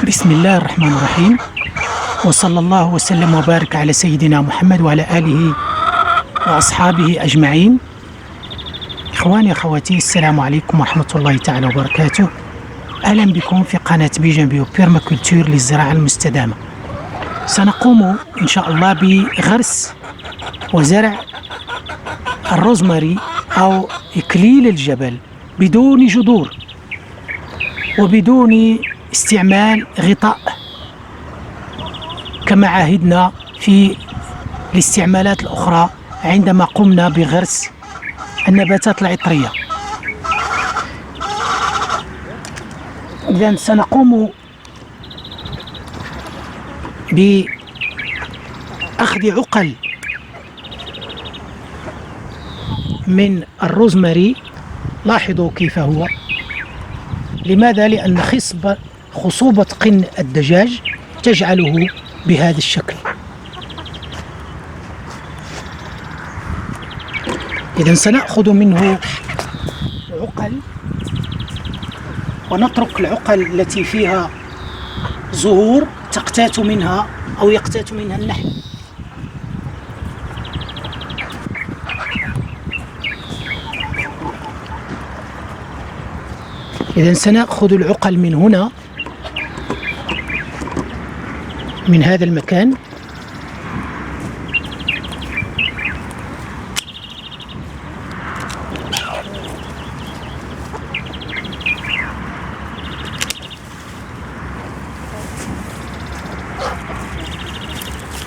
بسم الله الرحمن الرحيم، وصلى الله وسلم وبارك على سيدنا محمد وعلى آله وأصحابه أجمعين. إخواني أخواتي، السلام عليكم ورحمة الله تعالى وبركاته. أهلا بكم في قناة بيجن بيو بيرماكولتور للزراعة المستدامة. سنقوم إن شاء الله بغرس وزرع الروزماري أو إكليل الجبل بدون جذور وبدون استعمال غطاء كما عهدنا في الاستعمالات الأخرى عندما قمنا بغرس النباتات العطرية. إذن سنقوم بأخذ عقل من الروزماري. لاحظوا كيف هو. لماذا؟ لأن خصوبة قن الدجاج تجعله بهذا الشكل. إذن سنأخذ منه عقل ونترك العقل التي فيها زهور تقتات منها أو يقتات منها النحل. إذن سنأخذ العقل من هنا، من هذا المكان،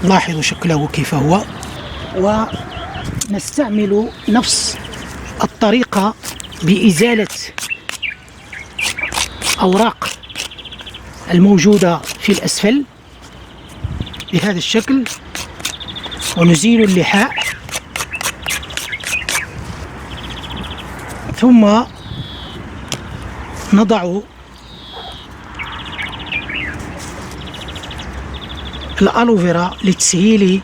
لاحظوا شكله كيف هو. ونستعمل نفس الطريقة بإزالة أوراق الموجودة في الأسفل بهذا الشكل، ونزيل اللحاء، ثم نضع الألوفيرا لتسهيل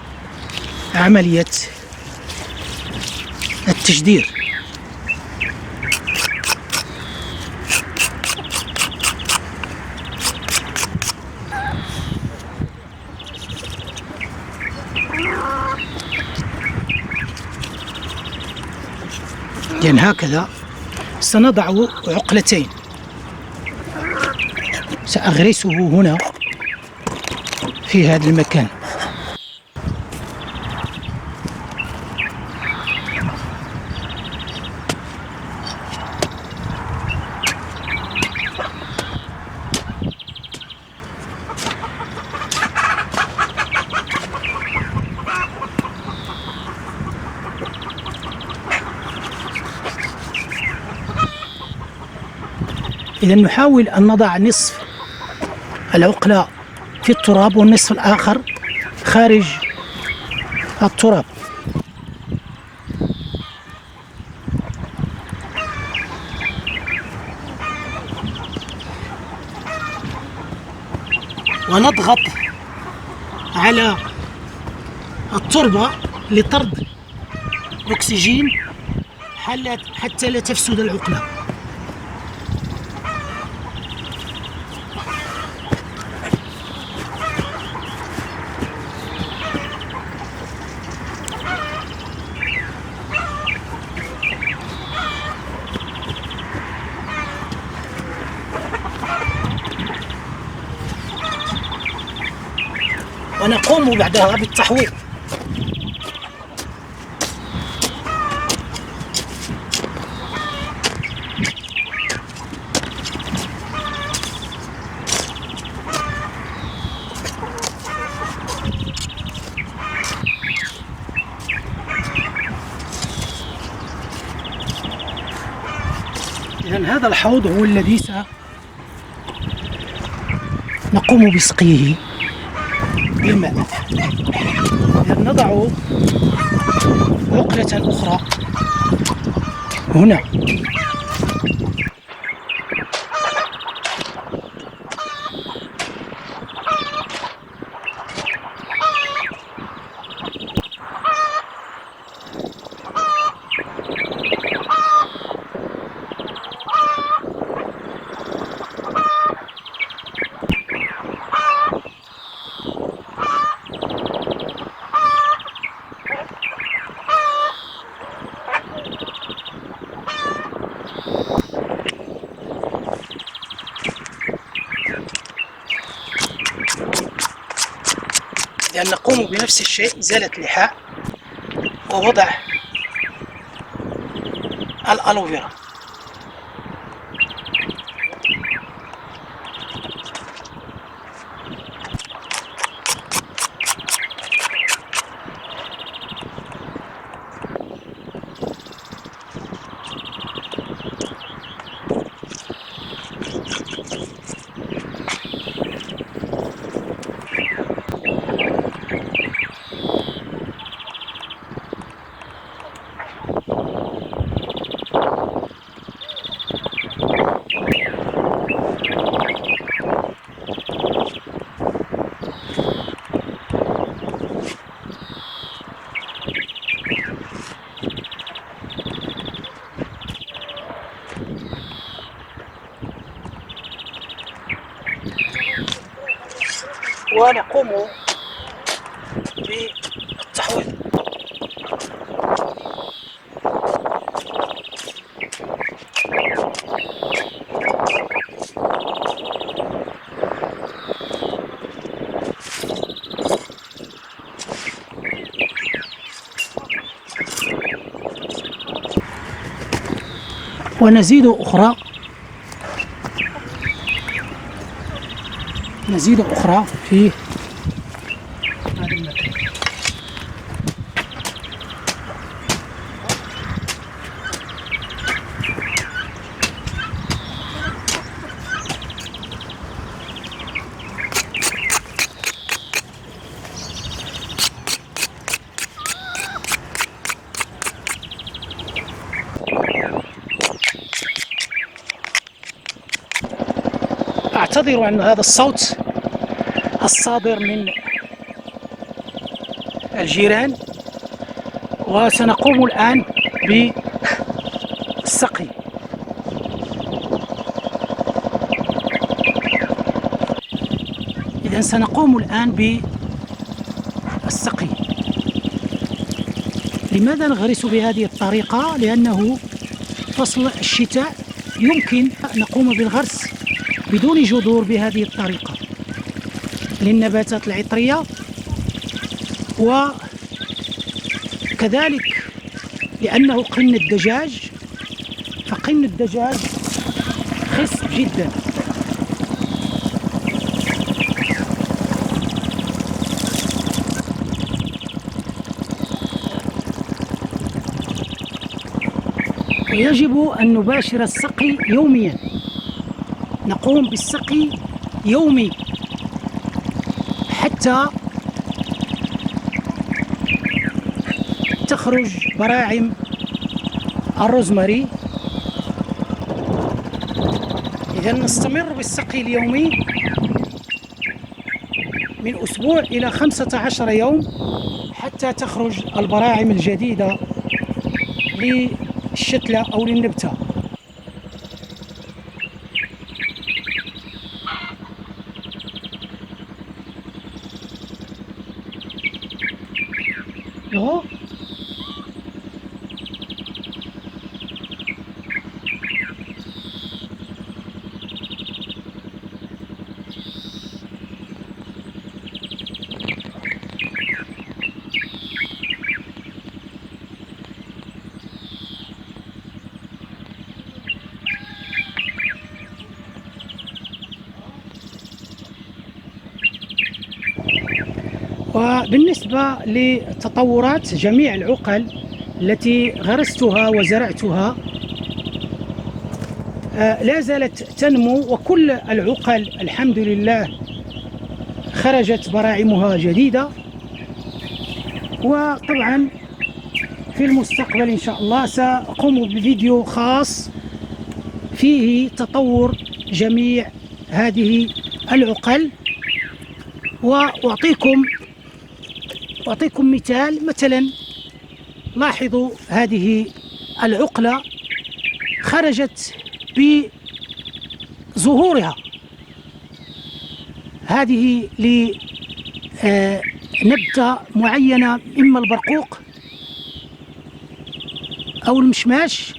عملية التجدير. يعني هكذا سنضع عقلتين، سأغرسه هنا في هذا المكان. إذا نحاول أن نضع نصف العقلة في التراب والنصف الآخر خارج التراب. ونضغط على التربة لطرد الأكسجين حتى لا تفسد العقلة. ونقوم بعدها بالتحويط. إذن هذا الحوض هو الذي سنقوم بسقيه بالماء. نضع عقلة أخرى هنا، إذا نقوم بنفس الشيء، إزالة اللحاء ووضع الألوفيرا. ونقوم بالتحويض. ونزيد أخرى في هذا المكان. أعتذر عن هذا الصوت الصادر من الجيران. وسنقوم الآن بالسقي. إذن سنقوم الآن بالسقي. لماذا نغرس بهذه الطريقة؟ لأنه فصل الشتاء يمكن نقوم بالغرس بدون جذور بهذه الطريقة للنباتات العطرية، وكذلك لأنه قن الدجاج، فقن الدجاج خصب جدا. ويجب أن نباشر السقي يوميا، نقوم بالسقي يومي حتى تخرج براعم الروزماري. إذا نستمر بالسقي اليومي من أسبوع إلى 15 يوم حتى تخرج البراعم الجديدة للشتلة أو للنبتة. وبالنسبة لتطورات جميع العقل التي غرستها وزرعتها لا زالت تنمو، وكل العقل الحمد لله خرجت براعمها جديدة. وطبعا في المستقبل إن شاء الله سأقوم بفيديو خاص فيه تطور جميع هذه العقل. وأعطيكم مثلا لاحظوا هذه العقلة خرجت بزهورها، هذه لنبتة معينة، إما البرقوق أو المشماش،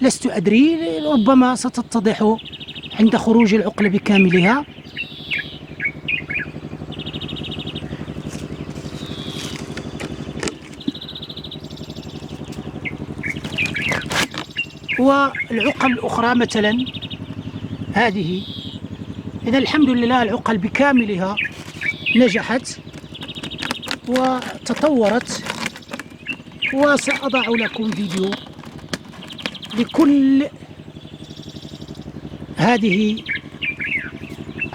لست أدري، ربما ستتضح عند خروج العقلة بكاملها. والعقل الأخرى مثلا هذه. إذا الحمد لله العقل بكاملها نجحت وتطورت، وسأضع لكم فيديو لكل هذه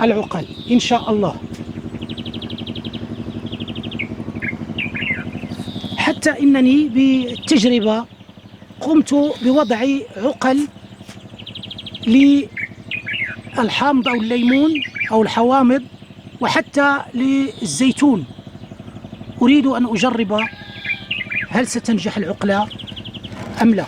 العقل إن شاء الله. حتى إنني بالتجربة قمت بوضع عقل للحامض أو الليمون أو الحوامض وحتى للزيتون. أريد أن أجرب هل ستنجح العقلة أم لا.